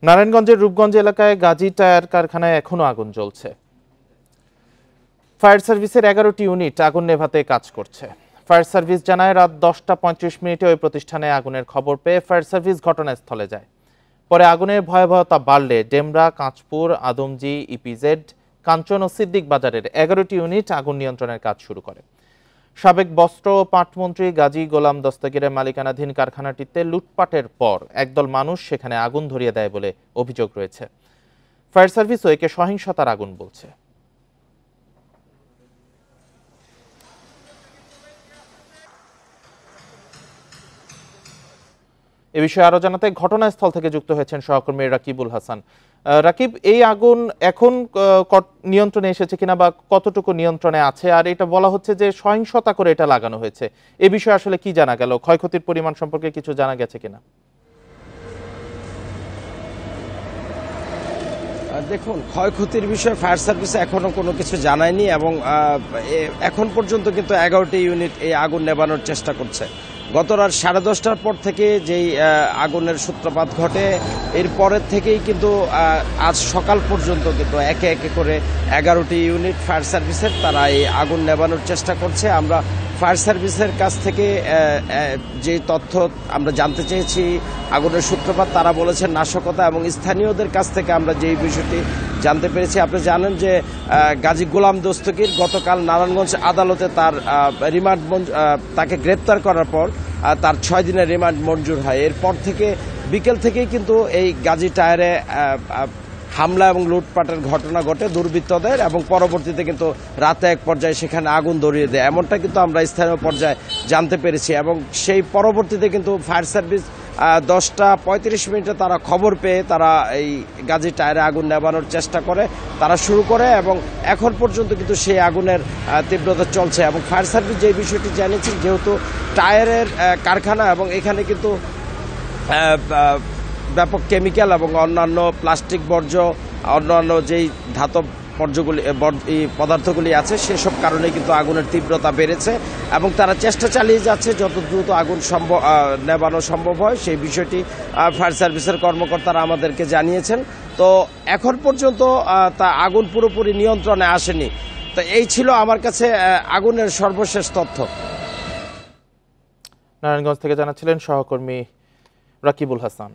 নারায়ণগঞ্জের রূপগঞ্জ এলাকায় গাজী টায়ার কারখানায় এখনো আগুন জ্বলছে। ফায়ার সার্ভিসের 11টি ইউনিট আগুন নেভাতে কাজ করছে। ফায়ার সার্ভিস জানায় রাত 10:35 ওই প্রতিষ্ঠানে আগুনের খবর পেয়ে ফায়ার সার্ভিস ঘটনাস্থলে যায়। পরে আগুনের ভয়াবহতা বাড়লে ডেমরা, কাঁচপুর, আদমজি, ইপিজেড, কাঞ্চন ও সিদ্দিক বাজারের 11টি ইউনিট আগুন নিয়ন্ত্রণের কাজ শুরু করে। সাবেক বস্ত্র ও পাটমন্ত্রী গাজী গোলাম দস্তগীরের মালিকানাধীন কারখানাটিতে লুটপাটের পর একদল মানুষ সেখানে আগুন ধরিয়ে দেয় বলে অভিযোগ রয়েছে। ফায়ার সার্ভিসও একে সহিংসতার আগুন বলছে। এ বিষয়ে আরো জানাতে ঘটনাস্থল থেকে যুক্ত হয়েছেন সহকর্মী রাকিবুল হাসান। রাকিব, এই আগুন এখন নিয়ন্ত্রণে এসেছে কিনা বা কতটুকু নিয়ন্ত্রণে আছে, আর এটা বলা হচ্ছে যে সহিংসতা করে এটা লাগানো হয়েছে, এ বিষয়ে আসলে কি জানা গেল? ক্ষয়ক্ষতির পরিমাণ সম্পর্কে কিছু জানা গেছে কিনা? দেখুন, ক্ষয়ক্ষতির বিষয়ে ফায়ার সার্ভিসে এখনো কোনো কিছু জানায়নি এবং এখন পর্যন্ত কিন্তু 11টি ইউনিট এই আগুন নেভানোর চেষ্টা করছে। গত রাত 10:30টার পর থেকে যেই আগুনের সূত্রপাত ঘটে, এর পরের থেকেই কিন্তু আজ সকাল পর্যন্ত কিন্তু একে একে করে 11টি ইউনিট ফায়ার সার্ভিসের তারা এই আগুন নেভানোর চেষ্টা করছে। আমরা ফায়ার সার্ভিসের কাছ থেকে যে তথ্য আমরা জানতে চেয়েছি আগুনের সূত্রপাত, তারা বলেছেন নাশকতা, এবং স্থানীয়দের কাছ থেকে আমরা যেই বিষয়টি জানতে পেরেছি, আপনি জানেন যে গাজী গোলাম দস্তগীর গতকাল নারায়ণগঞ্জ আদালতে তার রিমান্ড তাকে গ্রেপ্তার করার পর তার 6 দিনের রিমান্ড মঞ্জুর হয়। এরপর থেকে বিকেল থেকেই কিন্তু এই গাজী টায়ারে হামলা এবং লুটপাটের ঘটনা ঘটে দুর্বৃত্তদের, এবং পরবর্তীতে কিন্তু রাতে এক পর্যায়ে সেখানে আগুন ধরিয়ে দেয়, এমনটা কিন্তু আমরা স্থানীয় পর্যায়ে জানতে পেরেছি। এবং সেই পরবর্তীতে কিন্তু ফায়ার সার্ভিস 10:35 তারা খবর পেয়ে তারা এই গাজী টায়ারে আগুন নেভানোর চেষ্টা করে, তারা শুরু করে, এবং এখন পর্যন্ত কিন্তু সেই আগুনের তীব্রতা চলছে। এবং ফায়ার সার্ভিস যে বিষয়টি জানিয়েছে, যেহেতু টায়ারের কারখানা এবং এখানে কিন্তু ব্যাপক কেমিক্যাল এবং অন্যান্য প্লাস্টিক বর্জ্য, অন্যান্য যেই ধাতব পদার্থগুলি আছে, সেসব কারণে কিন্তু আগুনের তীব্রতা বেড়েছে, এবং তারা চেষ্টা চালিয়ে যাচ্ছে যত দ্রুত আগুন নেভানো সম্ভব হয়। সেই বিষয়টি ফায়ার সার্ভিসের কর্মকর্তারা আমাদেরকে জানিয়েছেন। তো এখন পর্যন্ত তা আগুন পুরোপুরি নিয়ন্ত্রণে আসেনি। তো এই ছিল আমার কাছে আগুনের সর্বশেষ তথ্য। নারায়ণগঞ্জ থেকে জানাচ্ছিলেন সহকর্মী রাকিবুল হাসান।